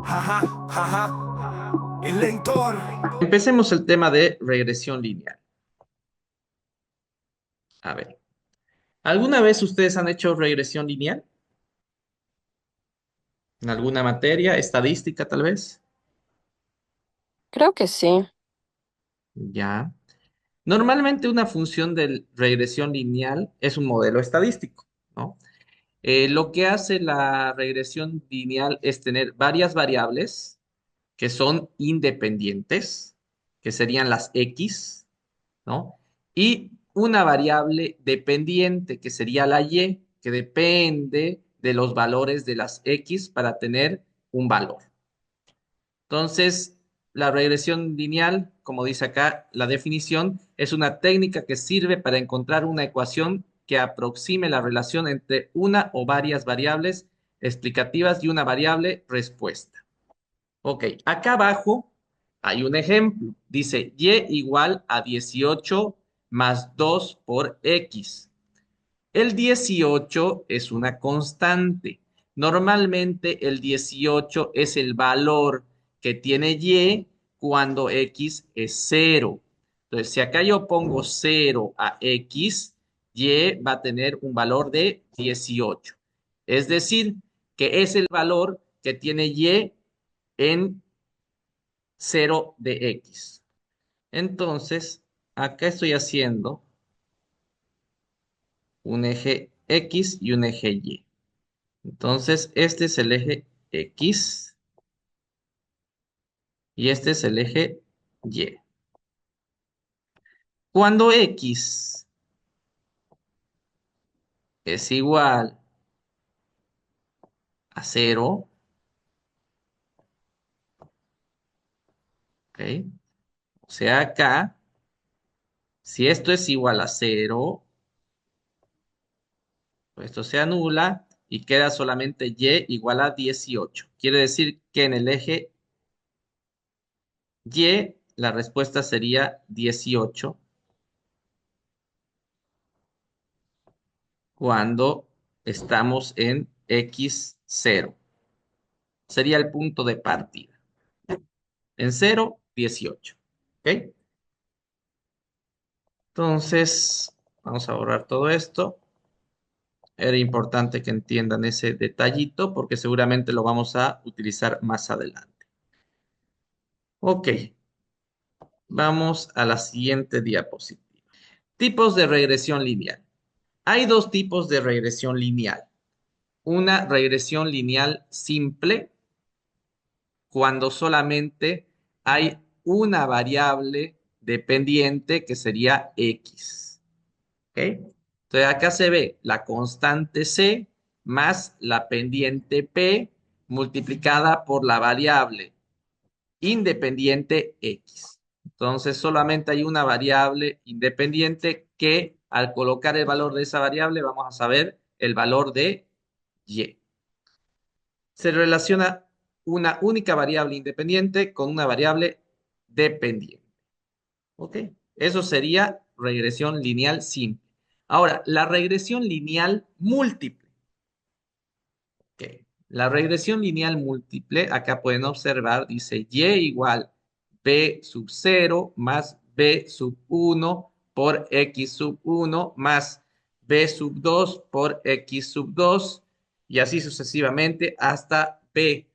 Ajá, ajá. El lector. Empecemos el tema de regresión lineal. A ver, ¿alguna vez ustedes han hecho regresión lineal? ¿En alguna materia, estadística tal vez? Creo que sí. Ya. Normalmente una función de regresión lineal es un modelo estadístico, ¿no? Lo que hace la regresión lineal es tener varias variables que son independientes, que serían las X, ¿no? Y una variable dependiente, que sería la Y, que depende de los valores de las X para tener un valor. Entonces, la regresión lineal, como dice acá la definición, es una técnica que sirve para encontrar una ecuación que aproxime la relación entre una o varias variables explicativas y una variable respuesta. Ok, acá abajo hay un ejemplo. Dice y igual a 18 más 2 por x. El 18 es una constante. Normalmente el 18 es el valor que tiene y cuando x es cero. Entonces, si acá yo pongo cero a x, y va a tener un valor de 18. Es decir, que es el valor que tiene y en cero de x. Entonces, acá estoy haciendo un eje X y un eje Y. Entonces, este es el eje X y este es el eje Y. Cuando X es igual a cero, ¿ok? O sea, acá, si esto es igual a cero, pues esto se anula y queda solamente Y igual a 18. Quiere decir que en el eje Y la respuesta sería 18 cuando estamos en x0. Sería el punto de partida. En 0, 18. ¿Ok? Entonces, vamos a borrar todo esto. Era importante que entiendan ese detallito porque seguramente lo vamos a utilizar más adelante. Ok, vamos a la siguiente diapositiva. Tipos de regresión lineal. Hay dos tipos de regresión lineal. Una regresión lineal simple cuando solamente hay una variable dependiente que sería x. ¿Ok? Entonces acá se ve la constante c más la pendiente p multiplicada por la variable independiente x. Entonces solamente hay una variable independiente que al colocar el valor de esa variable vamos a saber el valor de y. Se relaciona una única variable independiente con una variable dependiente. ¿Ok? Eso sería regresión lineal simple. Ahora, la regresión lineal múltiple. ¿Ok? La regresión lineal múltiple, acá pueden observar, dice y igual b sub 0 más b sub 1 por x sub 1 más b sub 2 por x sub 2 y así sucesivamente hasta b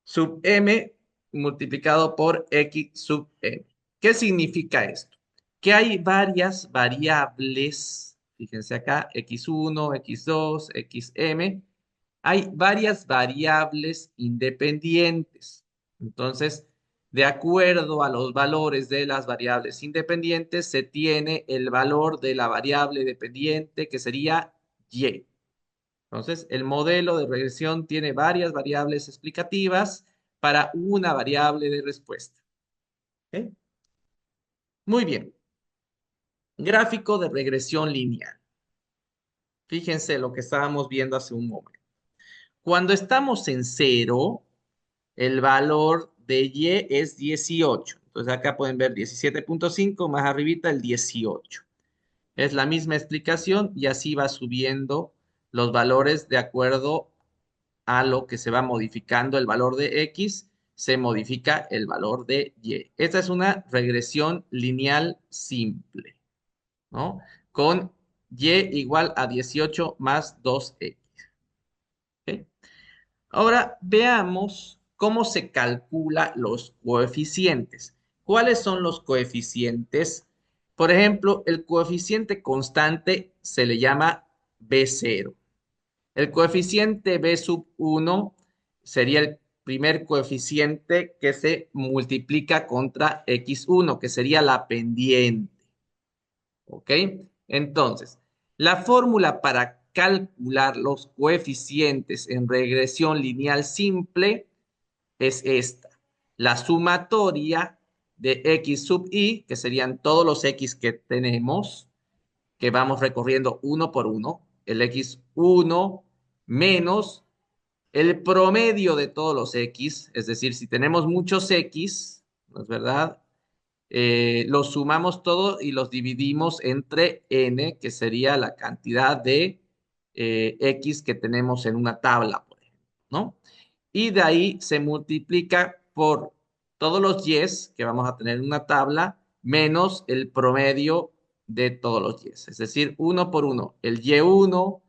sub m multiplicado por x sub m. ¿Qué significa esto? Que hay varias variables, fíjense acá, x1, x2, xm, hay varias variables independientes. Entonces, de acuerdo a los valores de las variables independientes, se tiene el valor de la variable dependiente que sería y. Entonces, el modelo de regresión tiene varias variables explicativas para una variable de respuesta. ¿Ok? Muy bien. Gráfico de regresión lineal. Fíjense lo que estábamos viendo hace un momento. Cuando estamos en cero, el valor de y es 18. Entonces acá pueden ver 17,5 más arribita el 18. Es la misma explicación y así va subiendo los valores de acuerdo a lo que se va modificando el valor de X, se modifica el valor de Y. Esta es una regresión lineal simple, ¿no? Con Y igual a 18 más 2X. ¿Ok? Ahora veamos cómo se calcula los coeficientes. ¿Cuáles son los coeficientes? Por ejemplo, el coeficiente constante se le llama B0. El coeficiente B sub 1 sería el primer coeficiente que se multiplica contra X1, que sería la pendiente. ¿Ok? Entonces, la fórmula para calcular los coeficientes en regresión lineal simple es esta. La sumatoria de X sub I, que serían todos los X que tenemos, que vamos recorriendo uno por uno, el X1 menos el promedio de todos los X, es decir, si tenemos muchos X, ¿no es verdad? Los sumamos todos y los dividimos entre n, que sería la cantidad de X que tenemos en una tabla, por ejemplo, ¿no? Y de ahí se multiplica por todos los Y's que vamos a tener en una tabla, menos el promedio de todos los Y's. Es decir, uno por uno, el Y1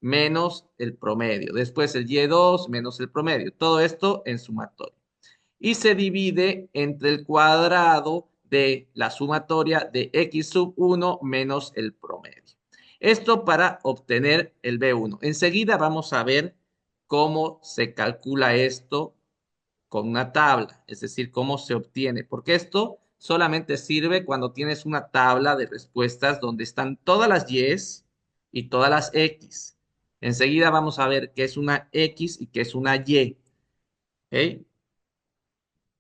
menos el promedio. Después el Y2 menos el promedio. Todo esto en sumatorio. Y se divide entre el cuadrado de la sumatoria de X sub 1 menos el promedio. Esto para obtener el B1. Enseguida vamos a ver cómo se calcula esto con una tabla, es decir, cómo se obtiene, porque esto solamente sirve cuando tienes una tabla de respuestas donde están todas las Y's y todas las X. Enseguida vamos a ver qué es una X y qué es una Y. ¿Ok?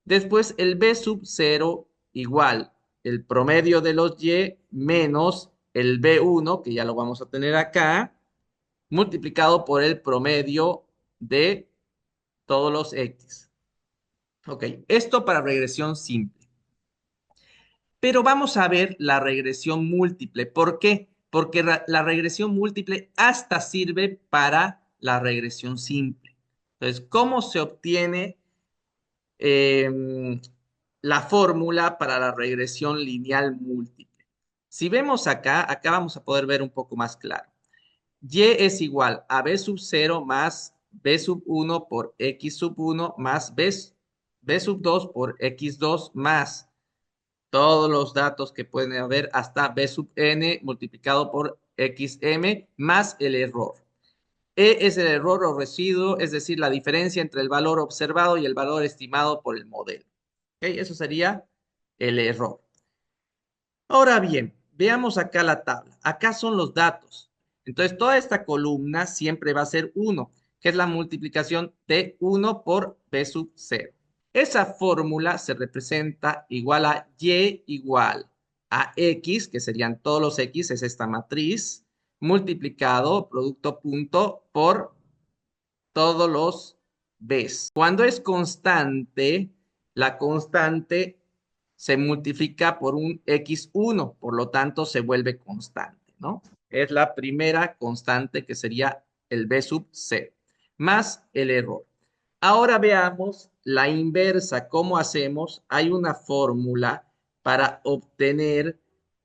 Después el B sub 0 igual el promedio de los Y menos el B1, que ya lo vamos a tener acá, multiplicado por el promedio de todos los X. Ok, esto para regresión simple. Pero vamos a ver la regresión múltiple. ¿Por qué? Porque la regresión múltiple hasta sirve para la regresión simple. Entonces, ¿cómo se obtiene la fórmula para la regresión lineal múltiple? Si vemos acá vamos a poder ver un poco más claro. Y es igual a B sub 0 más B sub 1 por X sub 1 más B sub 2 por X2 más todos los datos que pueden haber hasta B sub n multiplicado por XM más el error. E es el error o residuo, es decir, la diferencia entre el valor observado y el valor estimado por el modelo. ¿Okay? Eso sería el error. Ahora bien, veamos acá la tabla. Acá son los datos. Entonces, toda esta columna siempre va a ser 1, que es la multiplicación de 1 por B sub 0. Esa fórmula se representa igual a Y igual a X, que serían todos los X, es esta matriz, multiplicado, producto punto, por todos los B's. Cuando es constante, la constante se multiplica por un X1, por lo tanto se vuelve constante, ¿no? Es la primera constante que sería el B sub 0, más el error. Ahora veamos la inversa. ¿Cómo hacemos? Hay una fórmula para obtener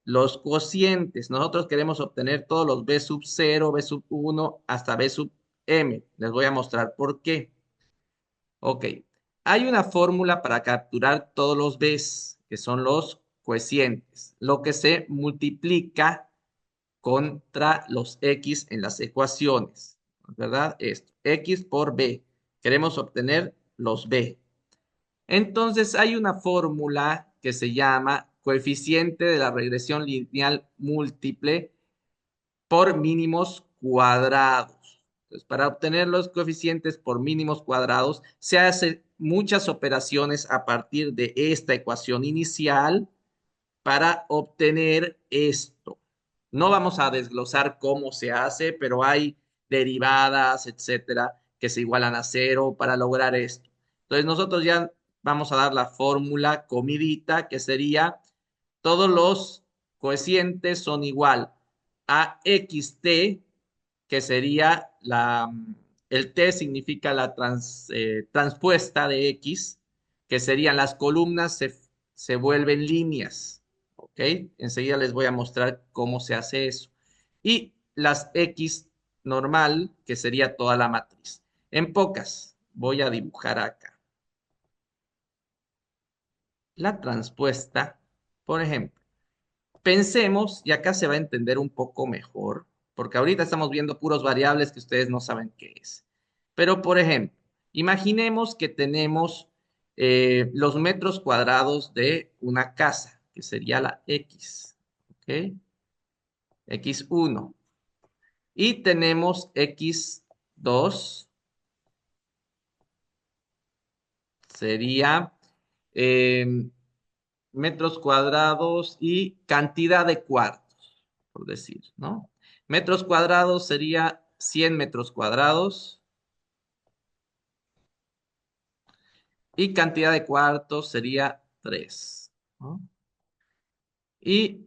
los cocientes. Nosotros queremos obtener todos los B sub 0, B sub 1 hasta B sub M. Les voy a mostrar por qué. Ok. Hay una fórmula para capturar todos los B's, que son los cocientes, lo que se multiplica contra los X en las ecuaciones, ¿verdad? Esto, X por B. Queremos obtener los B. Entonces hay una fórmula que se llama coeficiente de la regresión lineal múltiple por mínimos cuadrados. Entonces, para obtener los coeficientes por mínimos cuadrados, se hacen muchas operaciones a partir de esta ecuación inicial para obtener esto. No vamos a desglosar cómo se hace, pero hay derivadas, etcétera, que se igualan a cero para lograr esto. Entonces, nosotros ya vamos a dar la fórmula comidita, que sería todos los cocientes son igual a xt, que sería el T significa la transpuesta de X, que serían las columnas se vuelven líneas. ¿Ok? Enseguida les voy a mostrar cómo se hace eso. Y las X normal, que sería toda la matriz. En pocas, voy a dibujar acá. La transpuesta, por ejemplo. Pensemos, y acá se va a entender un poco mejor, porque ahorita estamos viendo puros variables que ustedes no saben qué es. Pero, por ejemplo, imaginemos que tenemos los metros cuadrados de una casa, que sería la X, ¿ok? X1. Y tenemos X2, sería eh, metros cuadrados y cantidad de cuartos, por decir, ¿no? Metros cuadrados sería 100 metros cuadrados y cantidad de cuartos sería 3, ¿no? Y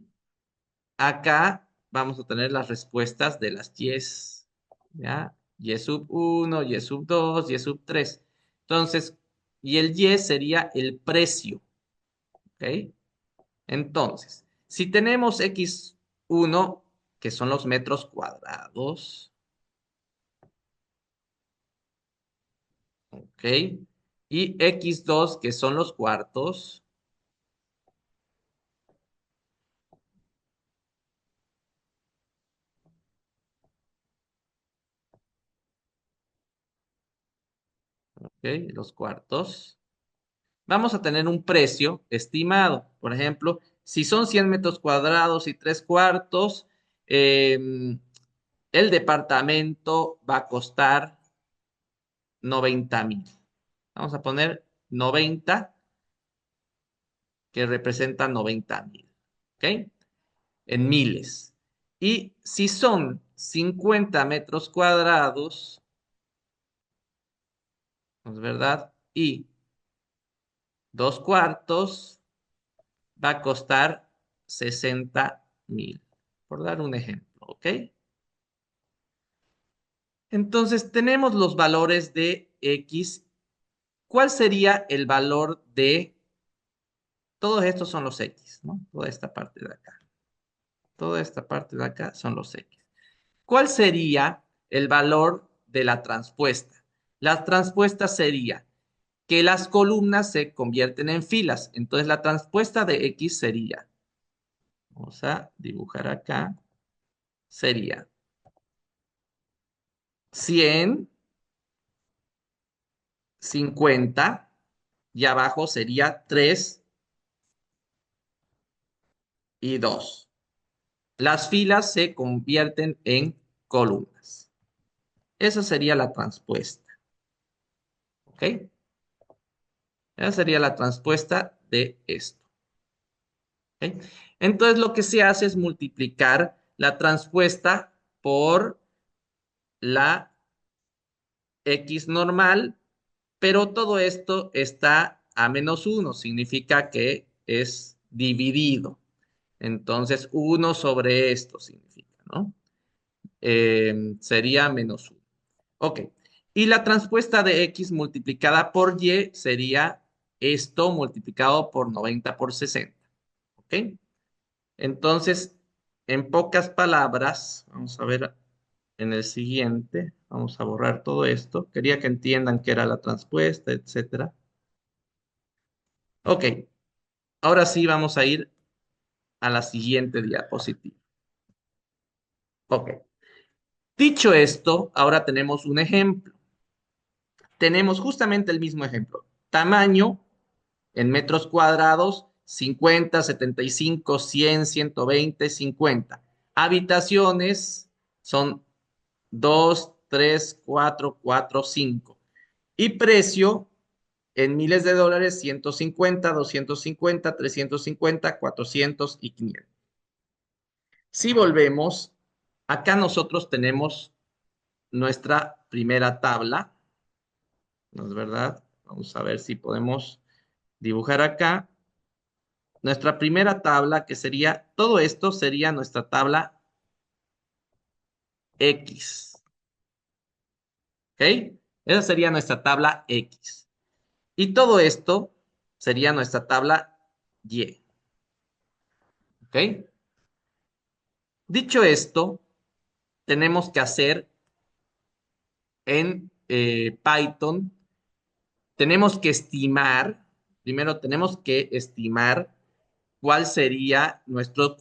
acá vamos a tener las respuestas de las Y's, ¿ya? Y sub 1, Y sub 2, Y sub 3. Entonces, y el Y sería el precio, ¿ok? Entonces, si tenemos X1, que son los metros cuadrados, ¿ok? Y X2, que son los cuartos, ¿ok? Los cuartos. Vamos a tener un precio estimado. Por ejemplo, si son 100 metros cuadrados y 3 cuartos, el departamento va a costar 90,000. Vamos a poner 90, que representa 90,000. ¿Ok? En miles. Y si son 50 metros cuadrados, ¿no es verdad? Y 2 cuartos, va a costar 60,000, por dar un ejemplo, ¿ok? Entonces tenemos los valores de X. ¿Cuál sería el valor de... Todos estos son los X, ¿no? Toda esta parte de acá. Toda esta parte de acá son los X. ¿Cuál sería el valor de la transpuesta? La transpuesta sería que las columnas se convierten en filas. Entonces la transpuesta de X sería, vamos a dibujar acá, sería 100, 50, y abajo sería 3 y 2. Las filas se convierten en columnas. Esa sería la transpuesta. ¿Ok? Esa sería la transpuesta de esto. ¿Ok? Entonces lo que se hace es multiplicar la transpuesta por la X normal, pero todo esto está a -1, significa que es dividido. Entonces, 1 sobre esto significa, ¿no? Sería -1. Ok. Y la transpuesta de X multiplicada por Y sería esto multiplicado por 90 por 60. ¿Ok? Entonces, en pocas palabras, vamos a ver en el siguiente, vamos a borrar todo esto. Quería que entiendan qué era la transpuesta, etcétera. Ok, ahora sí vamos a ir a la siguiente diapositiva. Ok, dicho esto, ahora tenemos un ejemplo. Tenemos justamente el mismo ejemplo. Tamaño en metros cuadrados, 50, 75, 100, 120, 50. Habitaciones son 2, 3, 4, 4, 5. Y precio en miles de dólares, 150, 250, 350, 400 y 500. Si volvemos, acá nosotros tenemos nuestra primera tabla, ¿no es verdad? Vamos a ver si podemos dibujar acá. Nuestra primera tabla, que sería, todo esto sería nuestra tabla X. ¿Ok? Esa sería nuestra tabla X. Y todo esto sería nuestra tabla Y. ¿Ok? Dicho esto, tenemos que hacer en Python, tenemos que estimar, primero tenemos que estimar cuál sería nuestro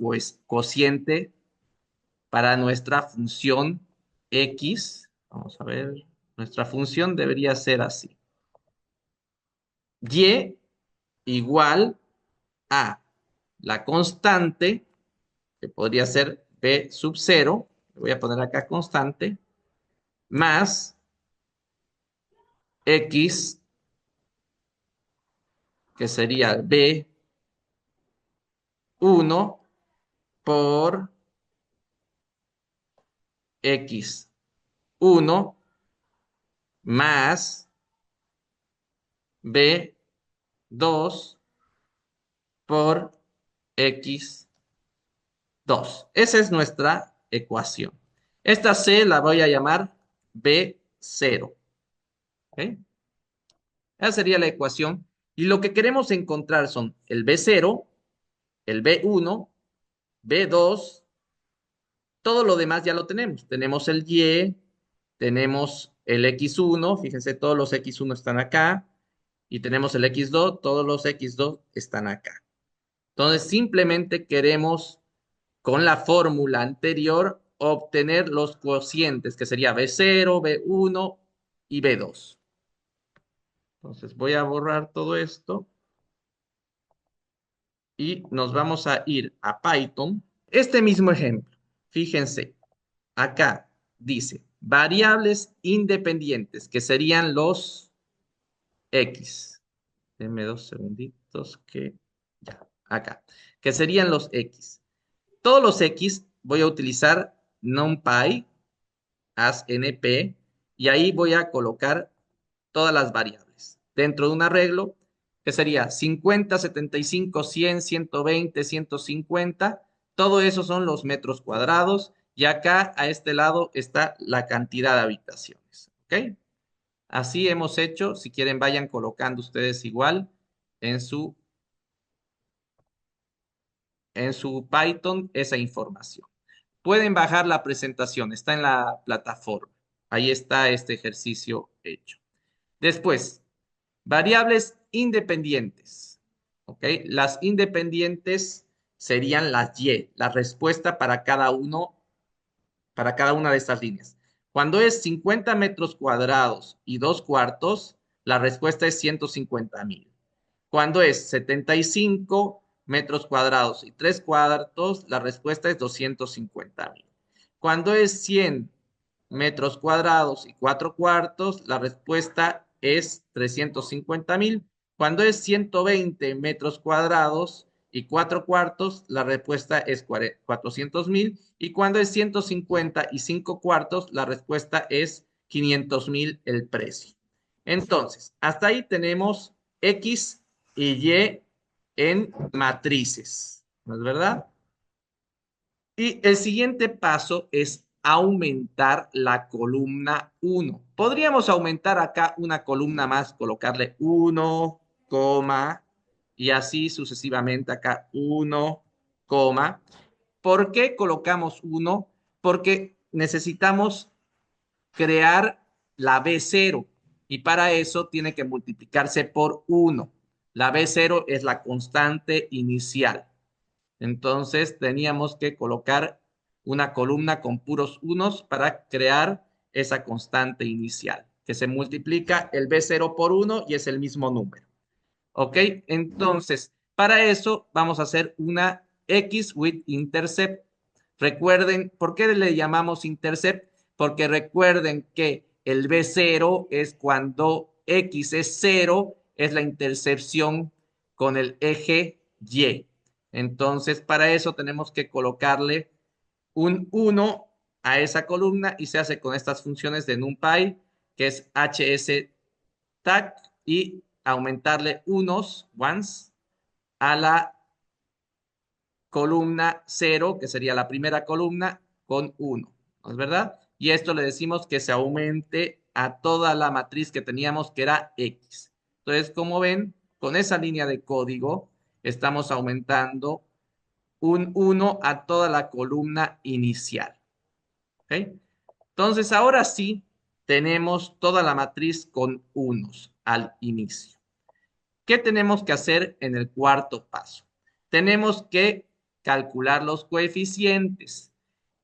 cociente para nuestra función X. Vamos a ver, nuestra función debería ser así. Y igual a la constante, que podría ser B sub 0, le voy a poner acá constante, más X, que sería B1 por X1 más B2 por X2. Esa es nuestra ecuación. Esta C la voy a llamar B0. ¿Ok? Esa sería la ecuación. Y lo que queremos encontrar son el B0, el B1, B2, todo lo demás ya lo tenemos. Tenemos el Y, tenemos el X1, fíjense, todos los X1 están acá, y tenemos el X2, todos los X2 están acá. Entonces, simplemente queremos, con la fórmula anterior, obtener los cocientes, que sería B0, B1 y B2. Entonces, voy a borrar todo esto y nos vamos a ir a Python. Este mismo ejemplo, fíjense, acá dice variables independientes, que serían los X. Denme 2 segunditos que ya, acá, que serían los X. Todos los X voy a utilizar NumPy, as NP, y ahí voy a colocar todas las variables dentro de un arreglo que sería 50, 75, 100, 120, 150. Todo eso son los metros cuadrados y acá a este lado está la cantidad de habitaciones. ¿Ok? Así hemos hecho. Si quieren, vayan colocando ustedes igual en su, en su Python esa información. Pueden bajar la presentación, está en la plataforma. Ahí está este ejercicio hecho. Después, variables independientes. ¿Ok? Las independientes serían las Y, la respuesta para cada una de estas líneas. Cuando es 50 metros cuadrados y 2 cuartos, la respuesta es 150,000. Cuando es 75 metros cuadrados y 3 cuartos, la respuesta es 250,000. Cuando es 100 metros cuadrados y 4 cuartos, la respuesta es 350,000. Cuando es 120 metros cuadrados y 4 cuartos, la respuesta es 400,000. Y cuando es 150 y 5 cuartos, la respuesta es 500,000 el precio. Entonces, hasta ahí tenemos X y Y en matrices, ¿no es verdad? Y el siguiente paso es aumentar la columna 1. Podríamos aumentar acá una columna más, colocarle 1, y así sucesivamente acá 1, coma. ¿Por qué colocamos 1? Porque necesitamos crear la B0 y para eso tiene que multiplicarse por 1. La B0 es la constante inicial. Entonces teníamos que colocar una columna con puros unos para crear esa constante inicial, que se multiplica el B0 por 1 y es el mismo número. ¿Ok? Entonces, para eso vamos a hacer una X with intercept. Recuerden, ¿por qué le llamamos intercept? Porque recuerden que el B0 es cuando X es 0, es la intercepción con el eje Y. Entonces, para eso tenemos que colocarle un 1 a esa columna y se hace con estas funciones de NumPy, que es hstag, y aumentarle unos, ones, a la columna 0, que sería la primera columna, con 1, ¿no es verdad? Y esto le decimos que se aumente a toda la matriz que teníamos, que era X. Entonces, como ven, con esa línea de código estamos aumentando un 1 a toda la columna inicial. ¿Ok? Entonces, ahora sí, tenemos toda la matriz con unos al inicio. ¿Qué tenemos que hacer en el cuarto paso? Tenemos que calcular los coeficientes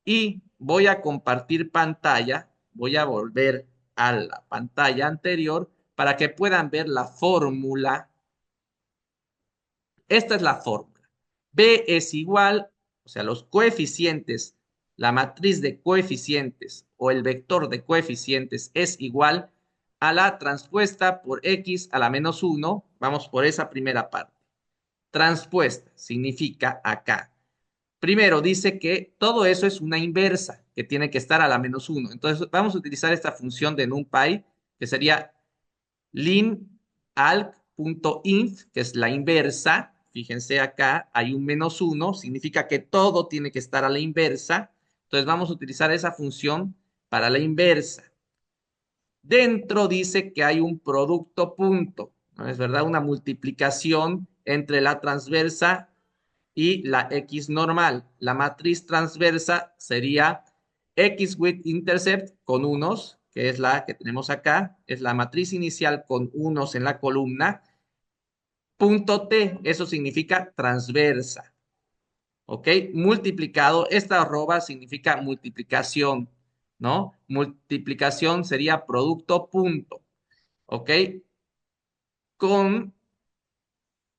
y voy a compartir pantalla, voy a volver a la pantalla anterior para que puedan ver la fórmula. Esta es la fórmula. B es igual, o sea, los coeficientes, la matriz de coeficientes o el vector de coeficientes es igual a la transpuesta por x a la menos 1. Vamos por esa primera parte. Transpuesta significa acá. Primero dice que todo eso es una inversa, que tiene que estar a la menos 1. Entonces vamos a utilizar esta función de NumPy, que sería linalc.inf, que es la inversa. Fíjense acá, hay un menos 1, significa que todo tiene que estar a la inversa. Entonces vamos a utilizar esa función para la inversa. Dentro dice que hay un producto punto, ¿no es verdad? Una multiplicación entre la transversa y la X normal. La matriz transversa sería X with intercept con unos, que es la que tenemos acá, es la matriz inicial con unos en la columna. Punto T, eso significa transversa. ¿Ok? Multiplicado, esta arroba significa multiplicación, ¿no? Multiplicación sería producto punto, ¿ok? Con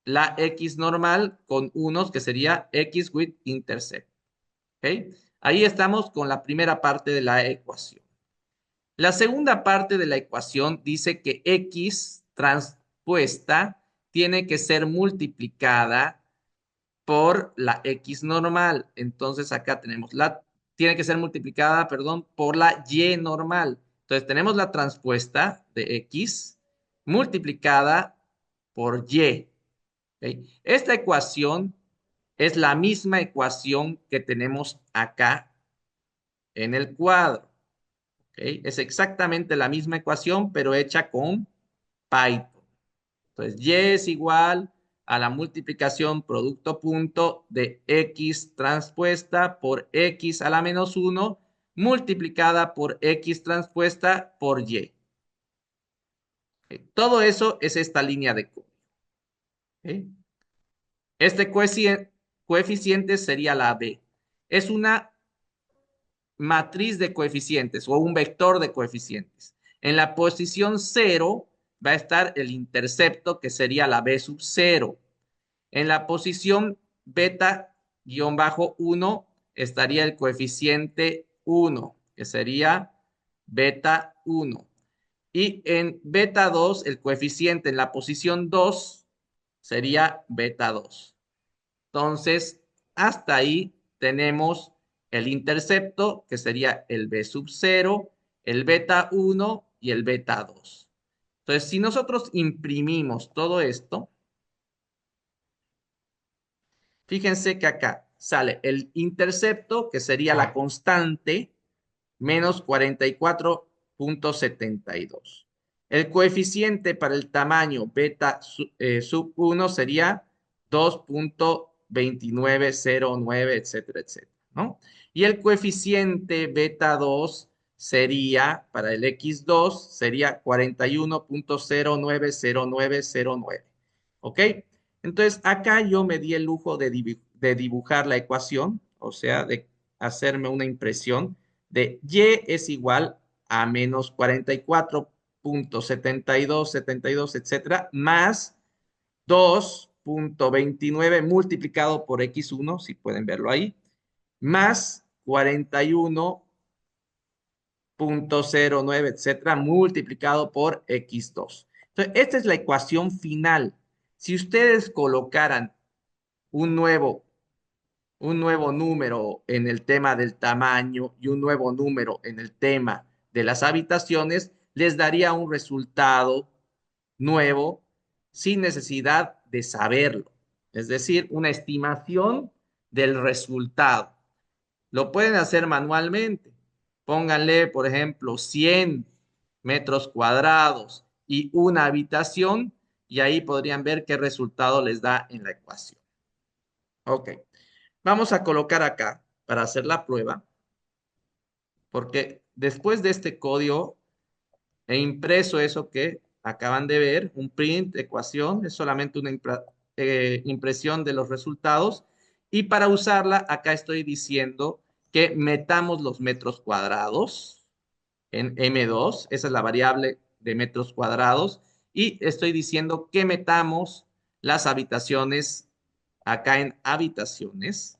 la X normal con unos, que sería X with intercept, ¿ok? Ahí estamos con la primera parte de la ecuación. La segunda parte de la ecuación dice que X transpuesta tiene que ser multiplicada por la X normal. Entonces acá tenemos tiene que ser multiplicada, perdón, por la Y normal. Entonces tenemos la transpuesta de X multiplicada por Y. ¿Okay? Esta ecuación es la misma ecuación que tenemos acá en el cuadro. ¿Okay? Es exactamente la misma ecuación, pero hecha con Python. Entonces, y es igual a la multiplicación producto punto de x transpuesta por x a la menos 1 multiplicada por x transpuesta por y. ¿Okay? Todo eso es esta línea de código. ¿Okay? Este coeficiente sería la b. Es una matriz de coeficientes o un vector de coeficientes. En la posición 0 va a estar el intercepto, que sería la b sub 0. En la posición beta-1 estaría el coeficiente 1, que sería beta 1. Y en beta 2, el coeficiente en la posición 2 sería beta 2. Entonces, hasta ahí tenemos el intercepto, que sería el B sub 0, el beta 1 y el beta 2. Entonces, si nosotros imprimimos todo esto, fíjense que acá sale el intercepto, que sería la constante, menos 44.72. El coeficiente para el tamaño beta sub 1 sería 2.2909, etcétera, etcétera, ¿no? Y el coeficiente beta 2 sería, para el X2, sería 41.090909. ¿Ok? Entonces, acá yo me di el lujo de dibujar la ecuación, o sea, de hacerme una impresión de y es igual a menos 44.7272, etcétera, más 2.29 multiplicado por x1, si pueden verlo ahí, más 41.09, etcétera, multiplicado por x2. Entonces, esta es la ecuación final. Si ustedes colocaran un nuevo número en el tema del tamaño y un nuevo número en el tema de las habitaciones, les daría un resultado nuevo sin necesidad de saberlo. Es decir, una estimación del resultado. Lo pueden hacer manualmente. Pónganle, por ejemplo, 100 metros cuadrados y una habitación, y ahí podrían ver qué resultado les da en la ecuación. Ok, vamos a colocar acá para hacer la prueba, porque después de este código he impreso eso que acaban de ver, un print, ecuación, es solamente una impresión de los resultados, y para usarla acá estoy diciendo que metamos los metros cuadrados en M2, esa es la variable de metros cuadrados, y estoy diciendo que metamos las habitaciones acá en habitaciones,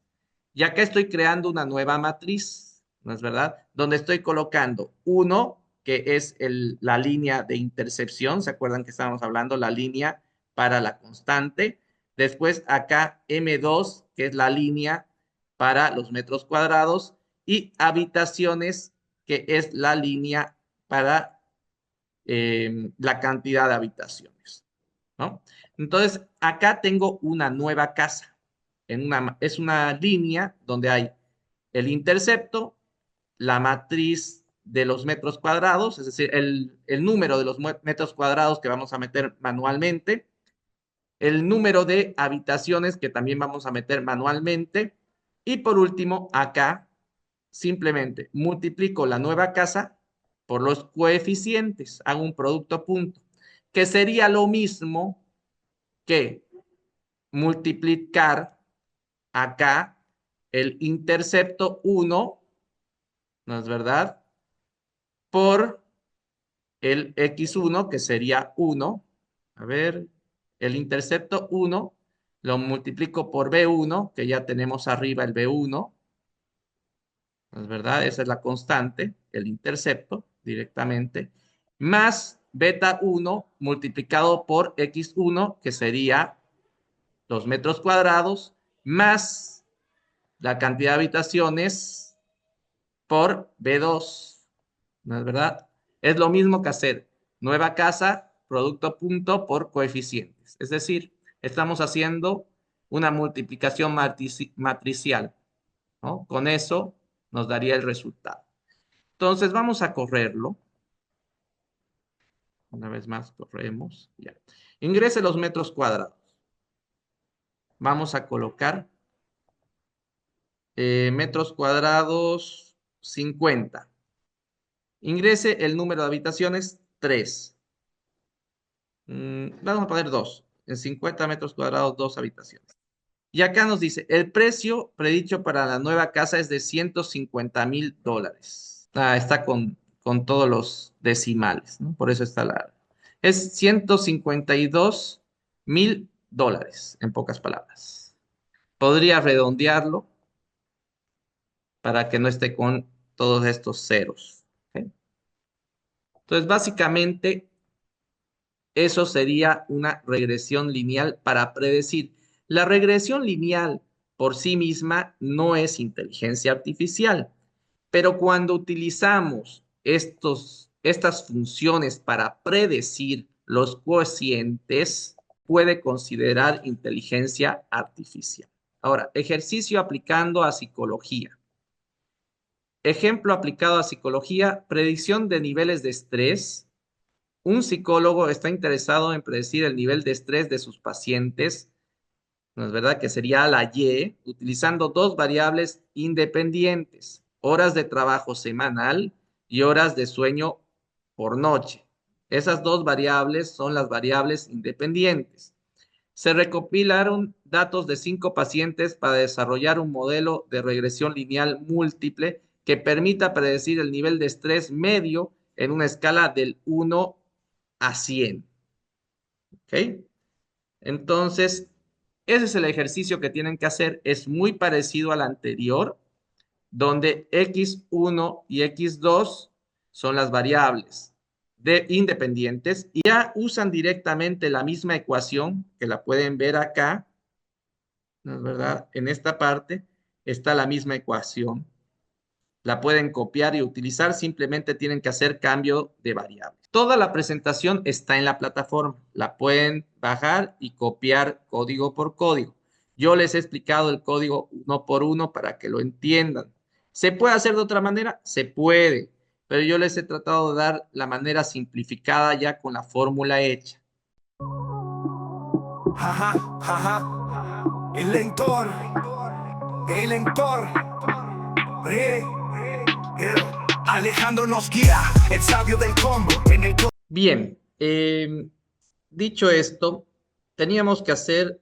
y acá estoy creando una nueva matriz, ¿no es verdad? Donde estoy colocando 1, que es la línea de intercepción, ¿se acuerdan que estábamos hablando? La línea para la constante. Después acá M2, que es la línea para los metros cuadrados, y habitaciones, que es la línea para la cantidad de habitaciones, ¿no? Entonces, acá tengo una nueva casa. Es una línea donde hay el intercepto, la matriz de los metros cuadrados, es decir, el número de los metros cuadrados que vamos a meter manualmente, el número de habitaciones que también vamos a meter manualmente, y por último, acá simplemente multiplico la nueva casa por los coeficientes, hago un producto punto, que sería lo mismo que multiplicar acá el intercepto 1, ¿no es verdad? Por el x1, que sería 1. A ver, el intercepto 1 lo multiplico por b1, que ya tenemos arriba el b1, ¿no es verdad? Esa es la constante, el intercepto directamente, más beta 1 multiplicado por x1, que sería los metros cuadrados, más la cantidad de habitaciones por B2, ¿no es verdad? Es lo mismo que hacer nueva casa, producto punto por coeficientes. Es decir, estamos haciendo una multiplicación matricial, ¿no? Con eso nos daría el resultado. Entonces vamos a correrlo. Una vez más corremos. Ya. Ingrese los metros cuadrados. Vamos a colocar metros cuadrados 50. Ingrese el número de habitaciones 3. Vamos a poner 2. En 50 metros cuadrados, 2 habitaciones. Y acá nos dice, el precio predicho para la nueva casa es de $150,000. Está con todos los decimales, ¿no? Por eso está la... Es $152,000, en pocas palabras. Podría redondearlo para que no esté con todos estos ceros. ¿Ok? Entonces, básicamente, eso sería una regresión lineal para predecir. La regresión lineal por sí misma no es inteligencia artificial, pero cuando utilizamos estas funciones para predecir los cocientes, puede considerar inteligencia artificial. Ahora, ejercicio aplicando a psicología. Ejemplo aplicado a psicología, predicción de niveles de estrés. Un psicólogo está interesado en predecir el nivel de estrés de sus pacientes, ¿no es verdad? Que sería la Y, utilizando dos variables independientes, horas de trabajo semanal y horas de sueño por noche. Esas dos variables son las variables independientes. Se recopilaron datos de 5 pacientes para desarrollar un modelo de regresión lineal múltiple que permita predecir el nivel de estrés medio en una escala del 1 a 100. ¿Ok? Entonces, ese es el ejercicio que tienen que hacer. Es muy parecido al anterior, donde x1 y x2 son las variables independientes y ya usan directamente la misma ecuación que la pueden ver acá, ¿no es verdad? En esta parte está la misma ecuación. La pueden copiar y utilizar, simplemente tienen que hacer cambio de variable. Toda la presentación está en la plataforma, la pueden bajar y copiar código por código. Yo les he explicado el código uno por uno para que lo entiendan. ¿Se puede hacer de otra manera? Se puede, pero yo les he tratado de dar la manera simplificada ya con la fórmula hecha. Ajá, ajá. El lector. El lector. Eh, eh. Alejandro nos guía, el sabio del combo. En el Bien, dicho esto, teníamos que hacer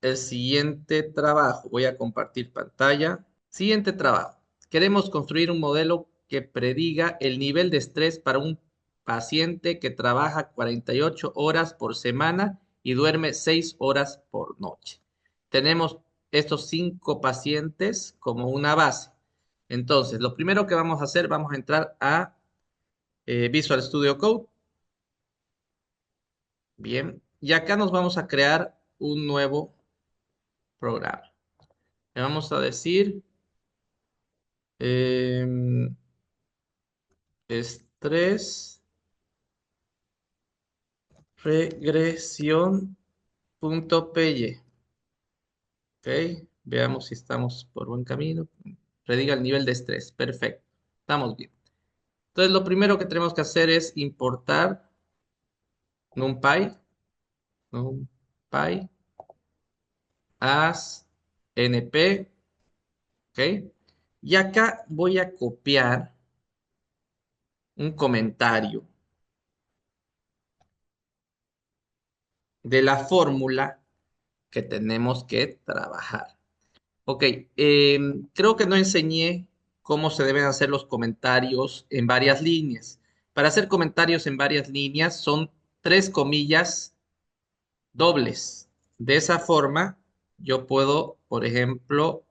el siguiente trabajo. Voy a compartir pantalla. Siguiente trabajo. Queremos construir un modelo que prediga el nivel de estrés para un paciente que trabaja 48 horas por semana y duerme 6 horas por noche. Tenemos estos 5 pacientes como una base. Entonces, lo primero que vamos a hacer, vamos a entrar a Visual Studio Code. Bien, y acá nos vamos a crear un nuevo programa. Le vamos a decir em, estrés regresión.py. Ok, veamos si estamos por buen camino. Prediga el nivel de estrés. Perfecto, estamos bien. Entonces, lo primero que tenemos que hacer es importar NumPy, NumPy as np, ok. Y acá voy a copiar un comentario de la fórmula que tenemos que trabajar. Ok, creo que no enseñé cómo se deben hacer los comentarios en varias líneas. Para hacer comentarios en varias líneas son tres comillas dobles. De esa forma, yo puedo, por ejemplo,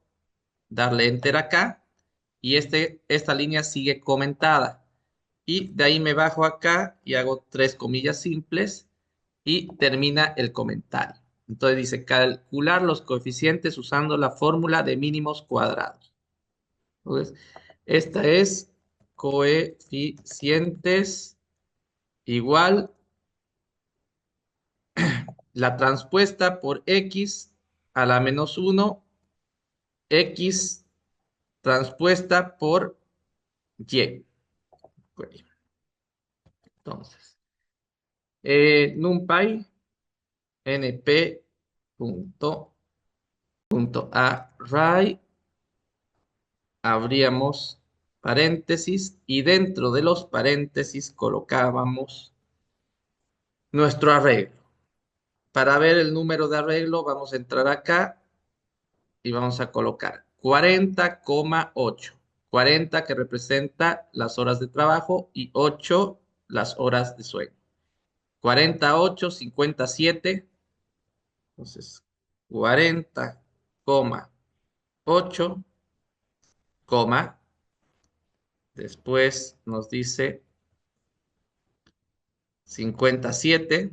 darle enter acá y esta línea sigue comentada. Y de ahí me bajo acá y hago tres comillas simples y termina el comentario. Entonces dice calcular los coeficientes usando la fórmula de mínimos cuadrados. Entonces, esta es coeficientes igual la transpuesta por x a la menos 1, x transpuesta por y. Ok. Entonces, numpy np punto array, abríamos paréntesis y dentro de los paréntesis colocábamos nuestro arreglo. Para ver el número de arreglo vamos a entrar acá y vamos a colocar 40,8. 40 que representa las horas de trabajo y 8 las horas de sueño. 48, 57. Entonces, 40,8, coma. Después nos dice 57.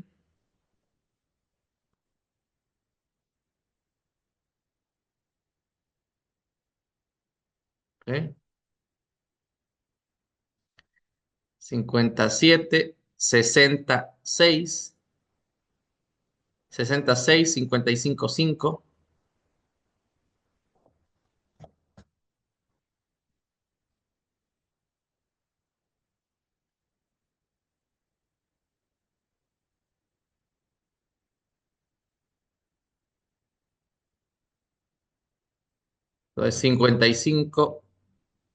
¿Ok? 57, 66, 66, 55, 5. Entonces 55,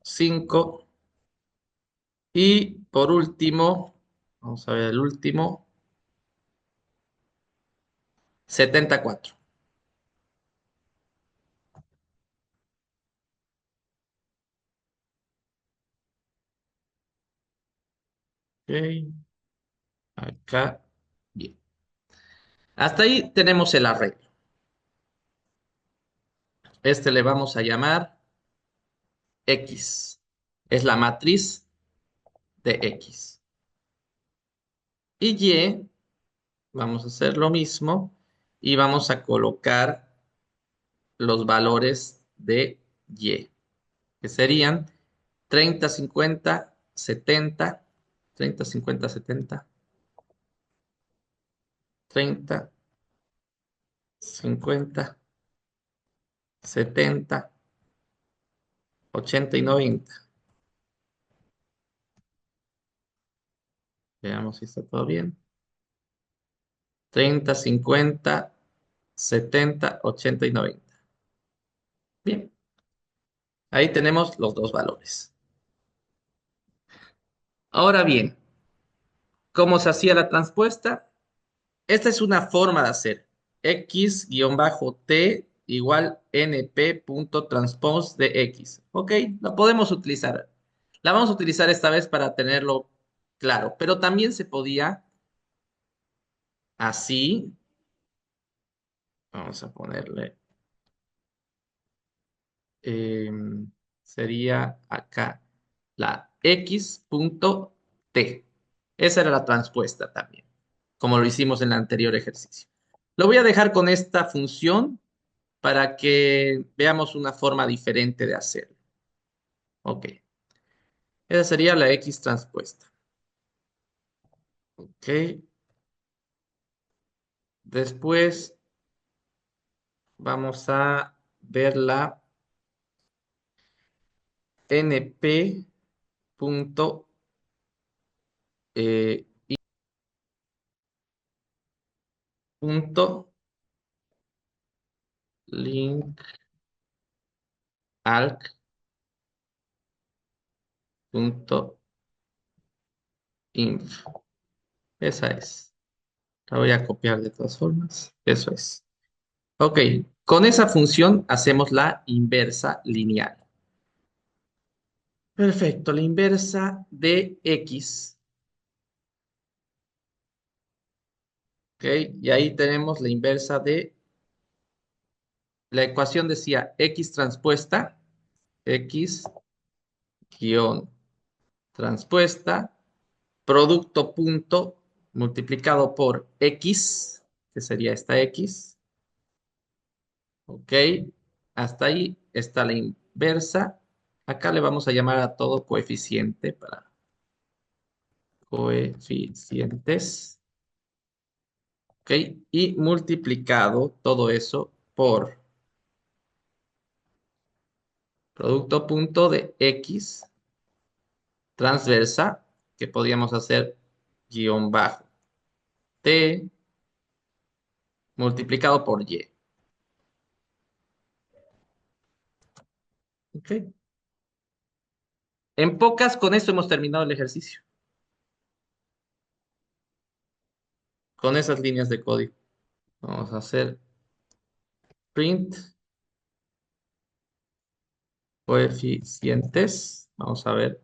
5. Y por último, vamos a ver el último, 74. Ok, acá, bien. Hasta ahí tenemos el arreglo. Este le vamos a llamar X. Es la matriz de X. Y Y, vamos a hacer lo mismo y vamos a colocar los valores de Y, que serían 30, 50, 70, 30, 50, 70, 30, 50, 70, 80 y 90. Veamos si está todo bien. 30, 50, 70, 80 y 90. Bien, ahí tenemos los dos valores. Ahora bien, ¿cómo se hacía la transpuesta? Esta es una forma de hacer. X-T igual np.transpose de X. ¿Ok? La podemos utilizar. La vamos a utilizar esta vez para tenerlo claro, pero también se podía así. Vamos a ponerle, sería acá la x.t. Esa era la transpuesta también, como lo hicimos en el anterior ejercicio. Lo voy a dejar con esta función para que veamos una forma diferente de hacerlo. Ok, esa sería la x transpuesta. Ok, después vamos a ver la np punto eh, punto link alc punto inf. Esa es. La voy a copiar de todas formas. Eso es. Ok, con esa función hacemos la inversa lineal. Perfecto, la inversa de x. Ok, y ahí tenemos la inversa de la ecuación decía x transpuesta, x guión transpuesta, producto punto multiplicado por x, que sería esta x. Ok, hasta ahí está la inversa. Acá le vamos a llamar a todo coeficiente para coeficientes. Ok, y multiplicado todo eso por producto punto de x transversa, que podríamos hacer guión bajo t multiplicado por y. Ok, en pocas, con esto hemos terminado el ejercicio, con esas líneas de código. Vamos a hacer print coeficientes. Vamos a ver,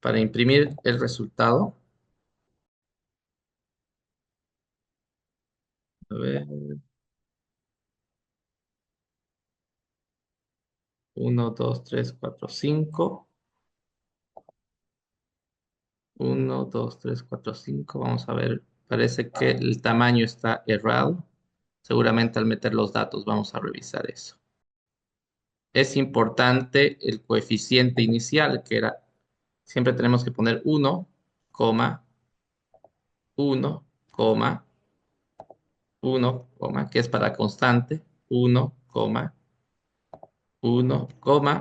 para imprimir el resultado. A ver, 1, 2, 3, 4, 5. 1, 2, 3, 4, 5. Vamos a ver, parece que el tamaño está errado. Seguramente al meter los datos vamos a revisar eso. Es importante el coeficiente inicial, que era, siempre tenemos que poner 1, 1, 1, que es para constante, 1, 1,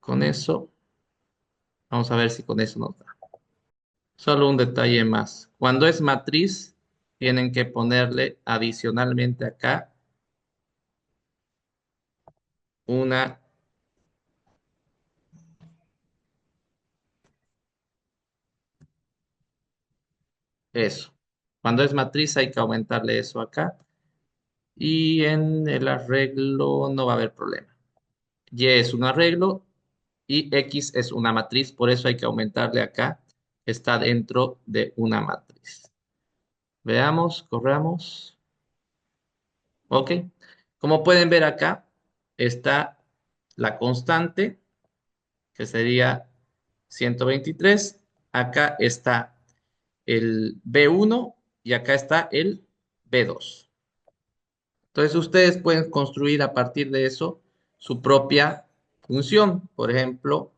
con eso, vamos a ver si con eso nos da. Solo un detalle más. Cuando es matriz, tienen que ponerle adicionalmente acá una, eso. Cuando es matriz hay que aumentarle eso acá. Y en el arreglo no va a haber problema. Y es un arreglo y X es una matriz, por eso hay que aumentarle acá. Está dentro de una matriz. Veamos, corramos. Ok. Como pueden ver acá, está la constante, que sería 123. Acá está el B1 y acá está el B2. Entonces ustedes pueden construir a partir de eso su propia función. Por ejemplo,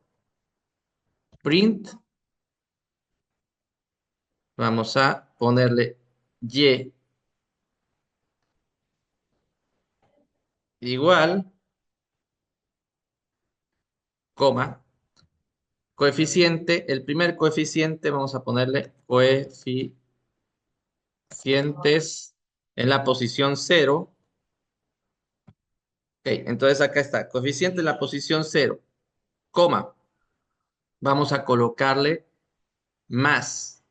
print, vamos a ponerle y igual, coma, Coeficiente, el primer coeficiente, vamos a ponerle coeficientes en la posición cero. Ok, entonces acá está, coeficiente en la posición cero, coma. Vamos a colocarle más,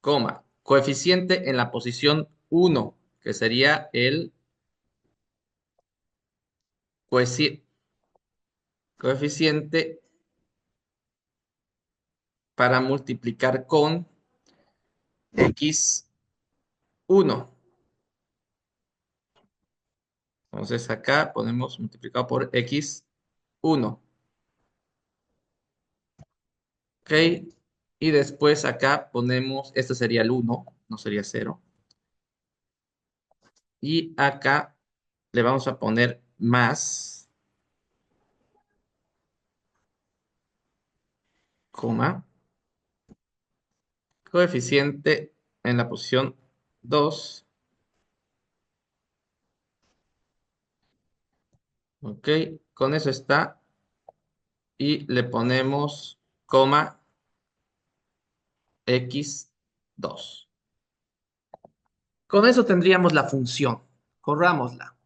coma. Coeficiente en la posición uno, que sería el coeficiente para multiplicar con x1. Entonces acá ponemos multiplicado por x1. ¿Ok? Y después acá ponemos, este sería el uno, no sería cero. Y acá le vamos a poner más, coma, coeficiente en la posición 2. ¿Ok? Con eso está. Y le ponemos coma x2. Con eso tendríamos la función. Corrámosla.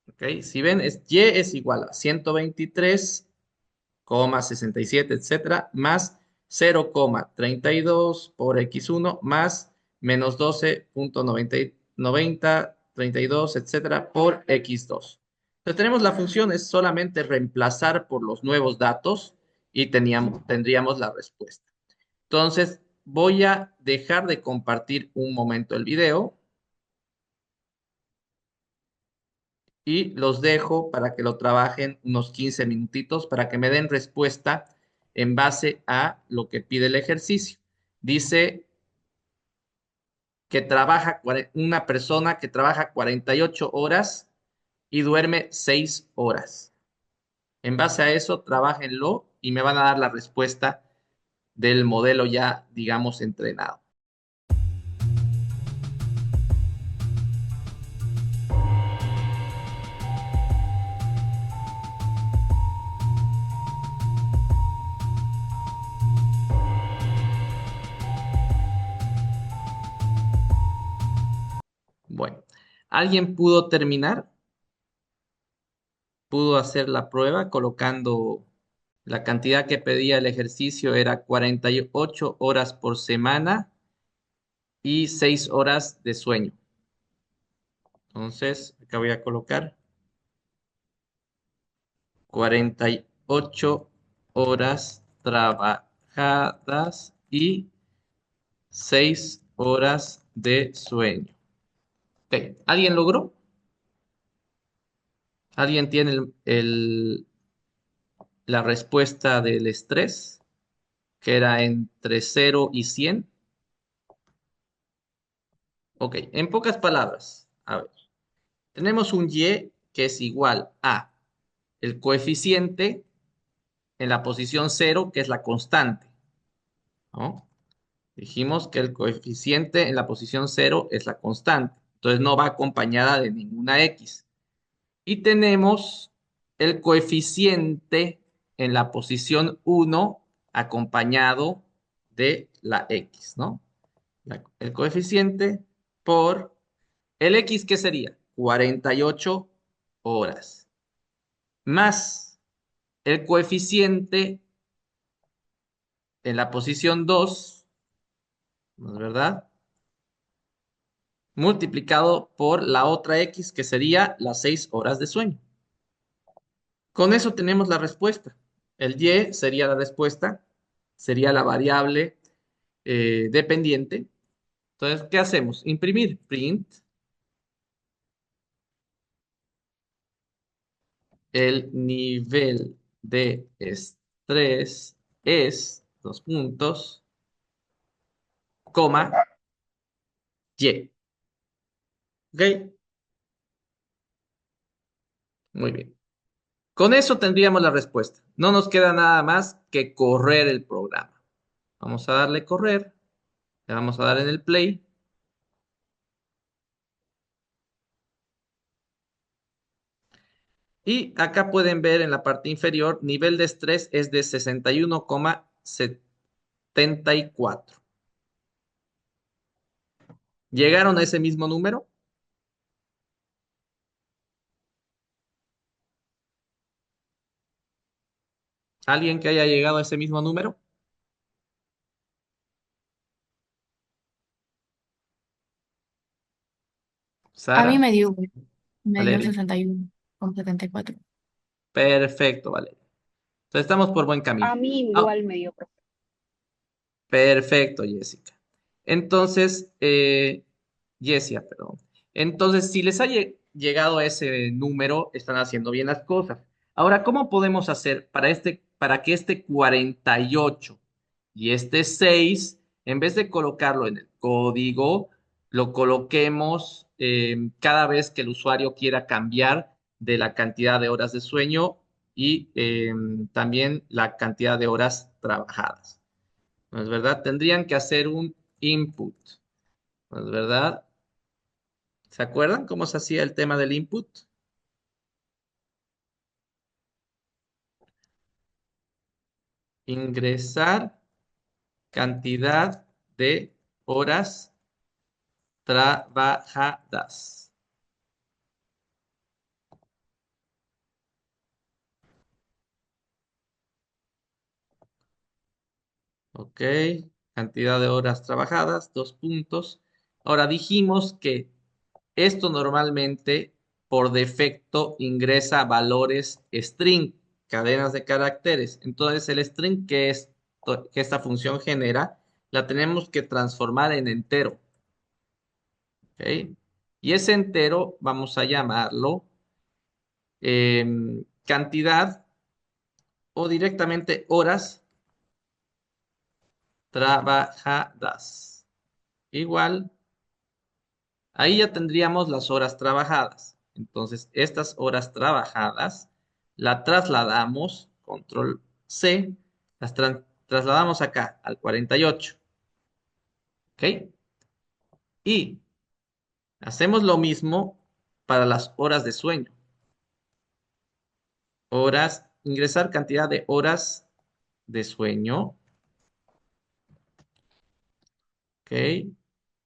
¿Ok? Si ven, y es igual a 123,67, etcétera, más 0,32 por x1 más menos 12,90, 32, etcétera, por x2. Entonces tenemos la función, es solamente reemplazar por los nuevos datos y tendríamos la respuesta. Entonces voy a dejar de compartir un momento el video y los dejo para que lo trabajen unos 15 minutitos para que me den respuesta en base a lo que pide el ejercicio. Dice que una persona que trabaja 48 horas y duerme 6 horas. En base a eso, trabajenlo y me van a dar la respuesta del modelo ya, digamos, entrenado. Bueno, ¿alguien pudo terminar? ¿Pudo hacer la prueba colocando la cantidad que pedía el ejercicio era 48 horas por semana y 6 horas de sueño? Entonces, acá voy a colocar 48 horas trabajadas y 6 horas de sueño. Ok, ¿alguien logró? ¿Alguien tiene la respuesta del estrés, que era entre 0 y 100? Ok, en pocas palabras, a ver, tenemos un y que es igual a el coeficiente en la posición cero, que es la constante, ¿no? Dijimos que el coeficiente en la posición cero es la constante, entonces no va acompañada de ninguna x. Y tenemos el coeficiente en la posición uno acompañado de la x, ¿no? El coeficiente por el x, ¿qué sería? 48 horas. Más el coeficiente en la posición 2, ¿no es verdad? Multiplicado por la otra x, que sería las 6 horas de sueño. Con eso tenemos la respuesta. El y sería la respuesta, sería la variable dependiente. Entonces, ¿qué hacemos? Imprimir, print. El nivel de estrés es, dos puntos, coma, y. ¿Ok? Muy bien. Con eso tendríamos la respuesta. No nos queda nada más que correr el programa. Vamos a darle correr. Le vamos a dar en el play. Y acá pueden ver en la parte inferior, nivel de estrés es de 61,74. ¿Llegaron a ese mismo número? ¿Alguien que haya llegado a ese mismo número? A mí Sara, me dio Valeria. 61,74. Perfecto, Valeria. Entonces estamos por buen camino. A mí Ah, igual me dio. perfecto, Jessica. Entonces, Jessia, perdón. Entonces, si les ha llegado a ese número, están haciendo bien las cosas. Ahora, ¿cómo podemos hacer para que este 48 y este 6, en vez de colocarlo en el código, lo coloquemos cada vez que el usuario quiera cambiar de la cantidad de horas de sueño y también la cantidad de horas trabajadas? ¿No es verdad? Tendrían que hacer un input, ¿no es verdad? ¿Se acuerdan cómo se hacía el tema del input? Ingresar cantidad de horas trabajadas. ¿Ok? Cantidad de horas trabajadas, dos puntos. Ahora dijimos que esto normalmente por defecto ingresa valores string, cadenas de caracteres. Entonces el string que esta función genera, la tenemos que transformar en entero. ¿Ok? Y ese entero vamos a llamarlo cantidad o directamente horas trabajadas. Igual, ahí ya tendríamos las horas trabajadas. Entonces, estas horas trabajadas la trasladamos, control C, las trasladamos acá al 48. ¿Ok? Y hacemos lo mismo para las horas de sueño. Horas, ingresar cantidad de horas de sueño. ¿Ok?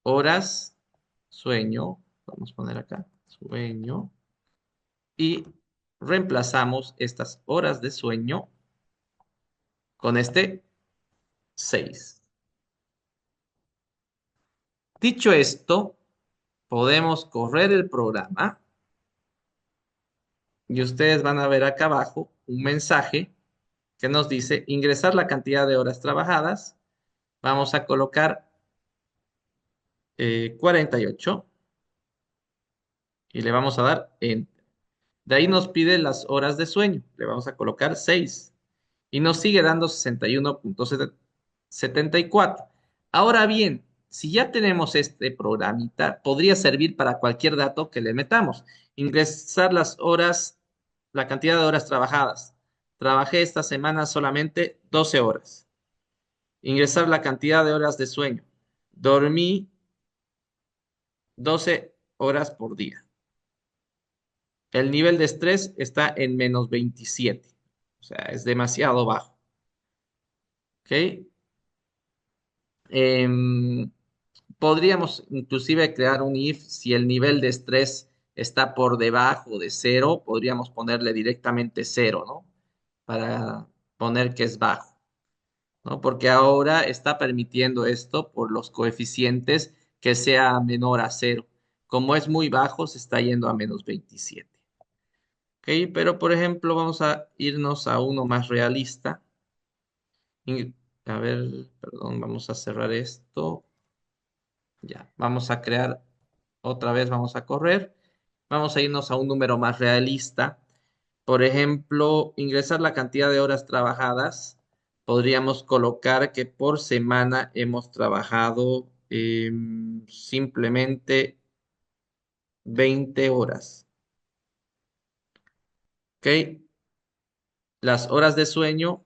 Horas, sueño. Vamos a poner acá, sueño. Y reemplazamos estas horas de sueño con este 6. Dicho esto, podemos correr el programa y ustedes van a ver acá abajo un mensaje que nos dice ingresar la cantidad de horas trabajadas. Vamos a colocar 48 y le vamos a dar Enter. De ahí nos pide las horas de sueño. Le vamos a colocar 6 y nos sigue dando 61,74. Ahora bien, si ya tenemos este programita, podría servir para cualquier dato que le metamos. Ingresar las horas, la cantidad de horas trabajadas. Trabajé esta semana solamente 12 horas. Ingresar la cantidad de horas de sueño. Dormí 12 horas por día. El nivel de estrés está en -27. O sea, es demasiado bajo. ¿Ok? Em, Podríamos inclusive crear un if si el nivel de estrés está por debajo de cero, podríamos ponerle directamente cero, ¿no? Para poner que es bajo, ¿no? Porque ahora está permitiendo esto por los coeficientes que sea menor a cero. Como es muy bajo, se está yendo a -27. ¿Ok? Pero, por ejemplo, vamos a irnos a uno más realista. A ver, perdón, vamos a cerrar esto. Ya, vamos a crear otra vez, vamos a correr. Vamos a irnos a un número más realista. Por ejemplo, ingresar la cantidad de horas trabajadas. Podríamos colocar que por semana hemos trabajado simplemente 20 horas. ¿Ok? Las horas de sueño,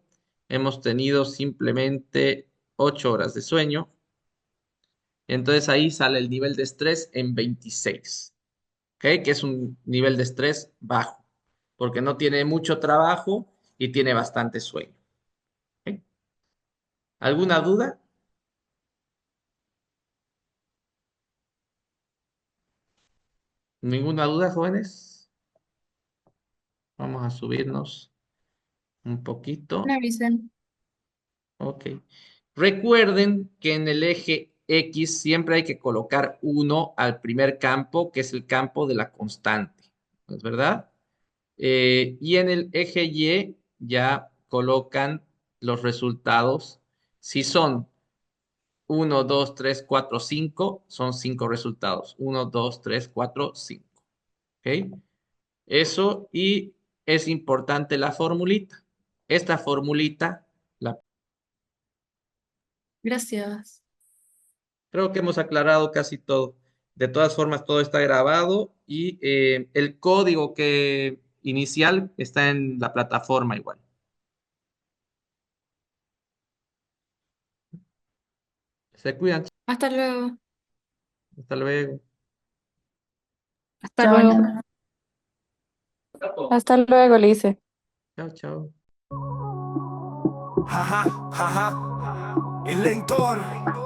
hemos tenido simplemente 8 horas de sueño. Entonces ahí sale el nivel de estrés en 26. ¿Ok? Que es un nivel de estrés bajo. porque no tiene mucho trabajo y tiene bastante sueño. ¿Ok? ¿Alguna duda? ¿Ninguna duda, jóvenes? Vamos a subirnos un poquito. Me avisen. Ok. Recuerden que en el eje X siempre hay que colocar 1 al primer campo, que es el campo de la constante. ¿No es verdad? Y en el eje Y ya colocan los resultados. Si son 1, 2, 3, 4, 5, son 5 resultados. 1, 2, 3, 4, 5. ¿Ok? Eso, y es importante la formulita. Esta formulita, Gracias. creo que hemos aclarado casi todo. De todas formas, todo está grabado y el código inicial está en la plataforma igual. Se cuidan. Hasta luego. Hasta luego. Hasta Chao, luego. Ana. Hasta luego, Lice. Chao, chao. Jaja, jaja. El lector.